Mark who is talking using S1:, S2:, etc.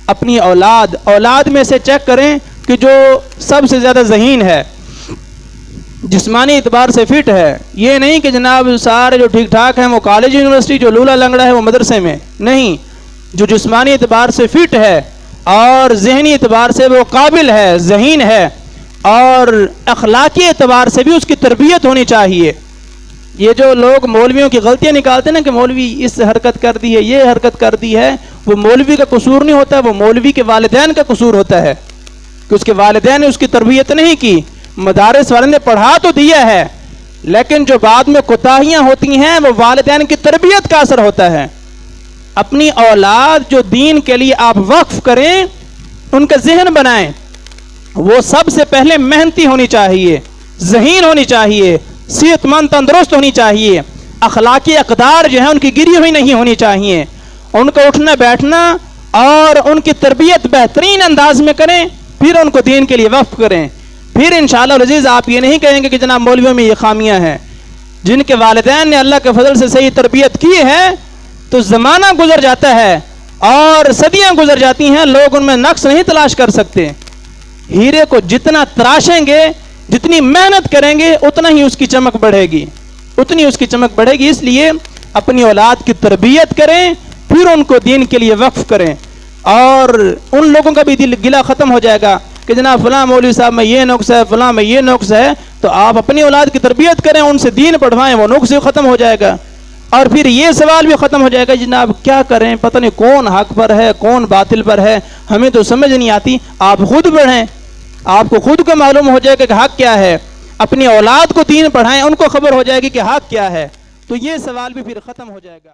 S1: اپنی اولاد میں سے چیک کریں کہ جو سب سے زیادہ ذہین ہے، جسمانی اعتبار سے فٹ ہے. یہ نہیں کہ جناب سارے جو ٹھیک ٹھاک ہیں وہ کالج یونیورسٹی، جو لولا لنگڑا ہے وہ مدرسے میں. نہیں، جو جسمانی اعتبار سے فٹ ہے اور ذہنی اعتبار سے وہ قابل ہے، ذہین ہے، اور اخلاقی اعتبار سے بھی اس کی تربیت ہونی چاہیے. یہ جو لوگ مولویوں کی غلطیاں نکالتے ہیں نا کہ مولوی اس حرکت کر دی ہے، یہ حرکت کر دی ہے، وہ مولوی کا قصور نہیں ہوتا، وہ مولوی کے والدین کا قصور ہوتا ہے کہ اس کے والدین نے اس کی تربیت نہیں کی. مدارس والے نے پڑھا تو دیا ہے، لیکن جو بعد میں کوتاہیاں ہوتی ہیں وہ والدین کی تربیت کا اثر ہوتا ہے. اپنی اولاد جو دین کے لیے آپ وقف کریں، ان کا ذہن بنائیں، وہ سب سے پہلے محنتی ہونی چاہیے، ذہین ہونی چاہیے، صحت مند تندرست ہونی چاہیے، اخلاقی اقدار جو ہیں ان کی گری ہوئی نہیں ہونی چاہیے. ان کا اٹھنا بیٹھنا اور ان کی تربیت بہترین انداز میں کریں، پھر ان کو دین کے لیے وقف کریں. پھر انشاءاللہ العزیز آپ یہ نہیں کہیں گے کہ جناب مولویوں میں یہ خامیاں ہیں. جن کے والدین نے اللہ کے فضل سے صحیح تربیت کی ہے تو زمانہ گزر جاتا ہے اور صدیاں گزر جاتی ہیں، لوگ ان میں نقص نہیں تلاش کر سکتے. ہیرے کو جتنا تراشیں گے، جتنی محنت کریں گے، اتنا ہی اس کی چمک بڑھے گی، اتنی اس کی چمک بڑھے گی. اس لیے اپنی اولاد کی تربیت کریں، پھر ان کو دین کے لیے وقف کریں. اور ان لوگوں کا بھی دل گلا ختم ہو جائے گا کہ جناب فلاں مولوی صاحب میں یہ نقص ہے، فلاں میں یہ نقص ہے. تو آپ اپنی اولاد کی تربیت کریں، ان سے دین پڑھوائیں، وہ نقص ختم ہو جائے گا. اور پھر یہ سوال بھی ختم ہو جائے گا جناب کیا کریں، پتہ نہیں کون حق پر ہے کون باطل پر ہے، ہمیں تو سمجھ نہیں آتی. آپ خود پڑھیں، آپ کو خود کو معلوم ہو جائے گا کہ حق کیا ہے. اپنی اولاد کو دین پڑھائیں، ان کو خبر ہو جائے گی کہ حق کیا ہے. تو یہ سوال بھی پھر ختم ہو جائے گا.